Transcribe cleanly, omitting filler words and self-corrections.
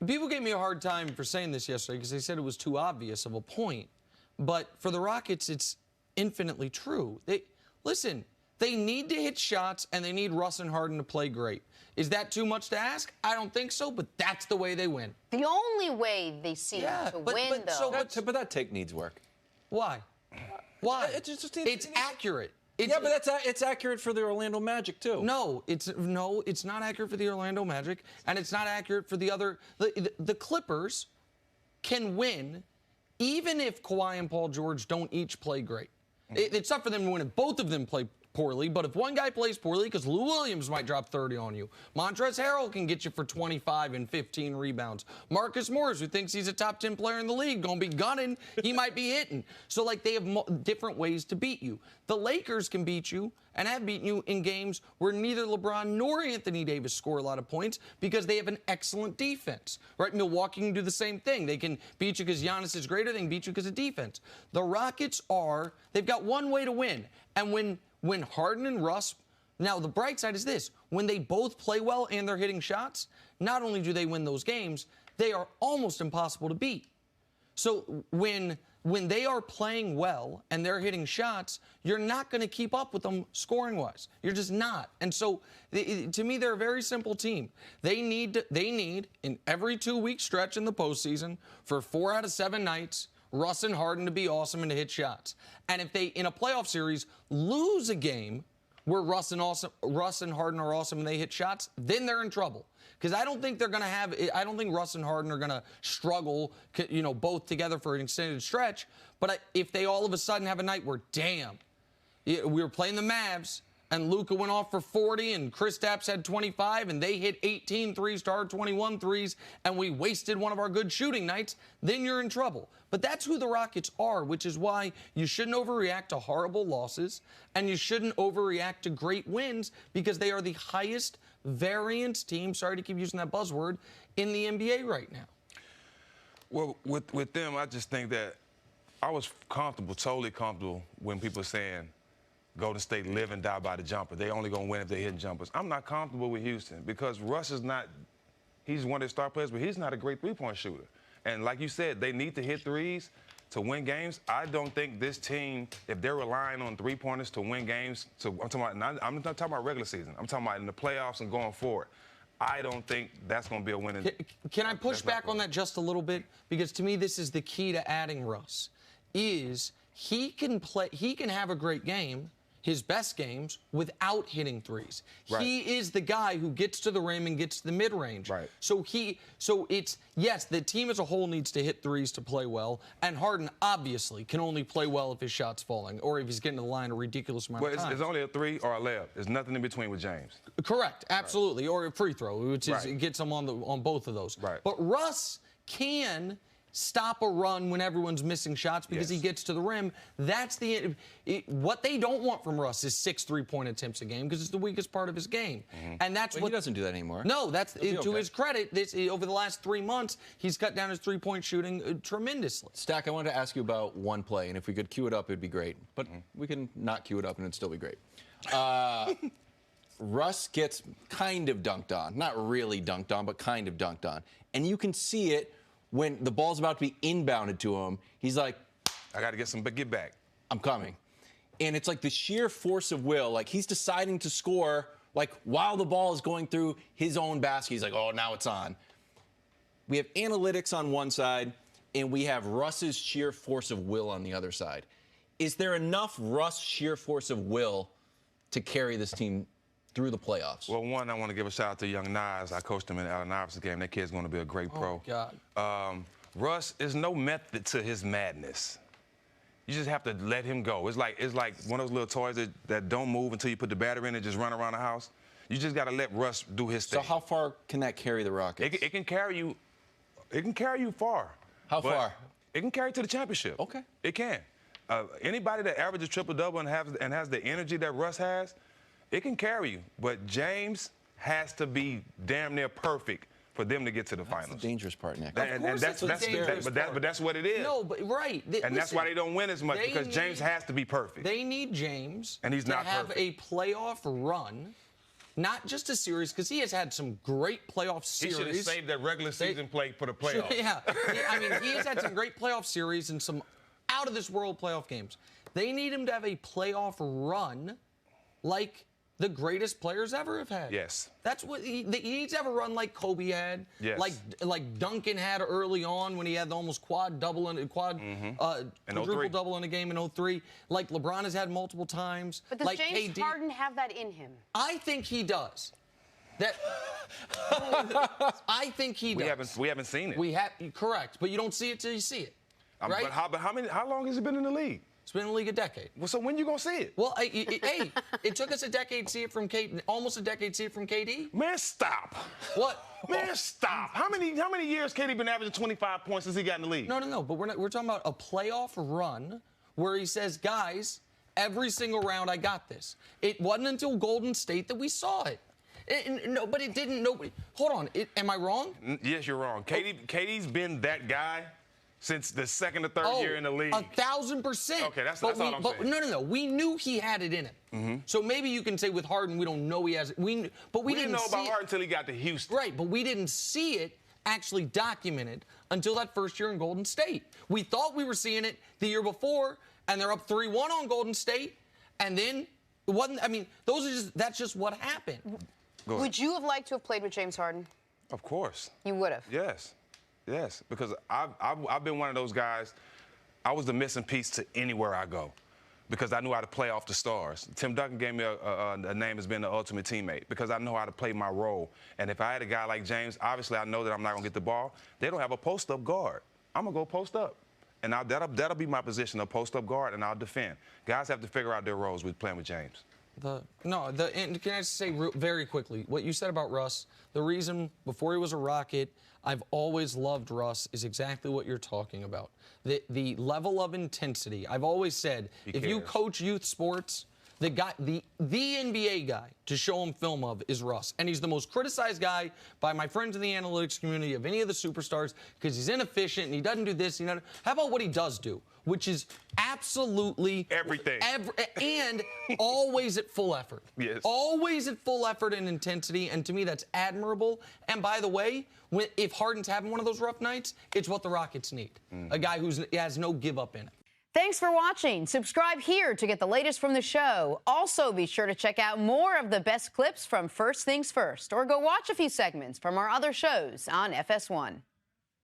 People gave me a hard time for saying this yesterday because they said it was too obvious of a point. But for the Rockets, it's infinitely true. Listen, they need to hit shots, and they need Russ and Harden to play great. Is that too much to ask? I don't think so, but that's the way they win. The only way they seem to win, though. But that take needs work. Why? Why? It's accurate. But it's accurate for the Orlando Magic too. No, it's not accurate for the Orlando Magic, and it's not accurate for the other. The Clippers can win even if Kawhi and Paul George don't each play great. It's tough for them to win if both of them play poorly, but if one guy plays poorly, because Lou Williams might drop 30 on you, Montrezl Harrell can get you for 25 and 15 rebounds. Marcus Morris, who thinks he's a top 10 player in the league, gonna be gunning, he might be hitting. So, like, they have different ways to beat you. The Lakers can beat you and have beaten you in games where neither LeBron nor Anthony Davis score a lot of points because they have an excellent defense, right? Milwaukee can do the same thing. They can beat you because Giannis is greater. They can beat you because of defense. The Rockets they've got one way to win. And when Harden and Russ, now the bright side is this, when they both play well and they're hitting shots, not only do they win those games, they are almost impossible to beat. So when they are playing well and they're hitting shots, you're not going to keep up with them scoring-wise. You're just not. And so, to me, they're a very simple team. They need in every 2-week stretch in the postseason for 4 out of 7 nights, Russ and Harden to be awesome and to hit shots. And if they, in a playoff series, lose a game where Russ and Harden are awesome and they hit shots, then they're in trouble. Because I don't think Russ and Harden are going to struggle, both together for an extended stretch. But if they all of a sudden have a night where, damn, we were playing the Mavs, and Luka went off for 40, and Kristaps had 25, and they hit 18 threes to our 21 threes, and we wasted one of our good shooting nights, then you're in trouble. But that's who the Rockets are, which is why you shouldn't overreact to horrible losses, and you shouldn't overreact to great wins, because they are the highest variance team, sorry to keep using that buzzword, in the NBA right now. Well, with them, I just think that I was totally comfortable when people are saying, Golden State live and die by the jumper. They only going to win if they're hitting jumpers. I'm not comfortable with Houston because Russ is not – he's one of their star players, but he's not a great three-point shooter. And like you said, they need to hit threes to win games. I don't think this team, if they're relying on three-pointers to win games, I'm not talking about regular season. I'm talking about in the playoffs and going forward. I don't think that's going to be a winning. Can I push back on that just a little bit? Because to me, this is the key to adding Russ, is he can have a great game, his best games, without hitting threes. Right. He is the guy who gets to the rim and gets to the mid-range. Right. So it's, yes, the team as a whole needs to hit threes to play well, and Harden obviously can only play well if his shot's falling or if he's getting to the line a ridiculous amount of times. It's only a 3 or a layup. There's nothing in between with James. Correct, absolutely, right. Or a free throw, which is, right. gets him on both of those. Right. But Russ can stop a run when everyone's missing shots because he gets to the rim. That's what they don't want from Russ is 6 3-point attempts a game because it's the weakest part of his game. Mm-hmm. And that's he doesn't do that anymore. No, that's to his credit. Over the last 3 months, he's cut down his 3-point shooting tremendously. Stack, I wanted to ask you about one play, and if we could cue it up, it'd be great. But we can not cue it up, and it'd still be great. Russ gets kind of dunked on. Not really dunked on, but kind of dunked on. And you can see it when the ball's about to be inbounded to him. He's like, I got to get back. I'm coming. And it's like the sheer force of will. Like, he's deciding to score, like, while the ball is going through his own basket. He's like, oh, now it's on. We have analytics on one side, and we have Russ's sheer force of will on the other side. Is there enough Russ sheer force of will to carry this team through the playoffs? Well, one, I want to give a shout out to young Nas. I coached him in Allen Iverson's game. That kid's going to be a great pro. Oh, God. Russ, there's no method to his madness. You just have to let him go. It's like one of those little toys that don't move until you put the battery in and just run around the house. You just got to let Russ do his thing. So how far can that carry the Rockets? It can carry you. It can carry you far. How far? It can carry you to the championship. Okay. It can. Anybody that averages triple-double and has the energy that Russ has, it can carry you, but James has to be damn near perfect for them to get to the finals. That's the dangerous part, Nick. But that's what it is. No, but right. And that's why they don't win as much, because James has to be perfect. They need James and he's to not have perfect. a playoff run not just a series, because he has had some great playoff series. He should have saved that regular season play for the playoffs. Yeah. I mean, he has had some great playoff series and some out-of-this-world playoff games. They need him to have a playoff run like the greatest players ever have had. Yes. That's what he needs to have a run like Kobe had, yes. like Duncan had early on when he had the almost quadruple double in a game in 03, like LeBron has had multiple times. But does like James KD. Harden have that in him? I think he does. I think he does. We haven't seen it. We have correct, but you don't see it till you see it, right? But how long has he been in the league? It's been in the league a decade. Well, so when you gonna see it? Well, hey, it took us a decade to see it from KD, almost a decade to see it from KD. Man, stop. What? Man, stop. How many years KD been averaging 25 points since he got in the league? No. But we're talking about a playoff run where he says, guys, every single round I got this. It wasn't until Golden State that we saw it. No, but it didn't. Nobody. Hold on. Am I wrong? Yes, you're wrong. KD's been that guy since the second or third year in the league. 1,000%. Okay, that's all I'm saying. No. We knew he had it in him. Mm-hmm. So maybe you can say with Harden, we don't know he has it. We didn't know see about Harden until he got to Houston. Right, but we didn't see it actually documented until that first year in Golden State. We thought we were seeing it the year before, and they're up 3-1 on Golden State, and then it wasn't. I mean, that's just what happened. Would you have liked to have played with James Harden? Of course. You would have. Yes, because I've been one of those guys. I was the missing piece to anywhere I go because I knew how to play off the stars. Tim Duncan gave me a name as being the ultimate teammate because I know how to play my role. And if I had a guy like James, obviously I know that I'm not going to get the ball. They don't have a post-up guard. I'm going to go post up. And that'll be my position, a post-up guard, and I'll defend. Guys have to figure out their roles with playing with James. And can I just say very quickly, what you said about Russ, the reason before he was a Rocket, I've always loved Russ is exactly what you're talking about. The level of intensity. I've always said, if you coach youth sports, the NBA guy to show him film of is Russ. And he's the most criticized guy by my friends in the analytics community of any of the superstars because he's inefficient and he doesn't do this. How about what he does do? Which is absolutely everything. And always at full effort. Yes. Always at full effort and intensity. And to me, that's admirable. And by the way, if Harden's having one of those rough nights, it's what the Rockets need. A guy who has no give up in it. Thanks for watching. Subscribe here to get the latest from the show. Also, be sure to check out more of the best clips from First Things First, or go watch a few segments from our other shows on FS1.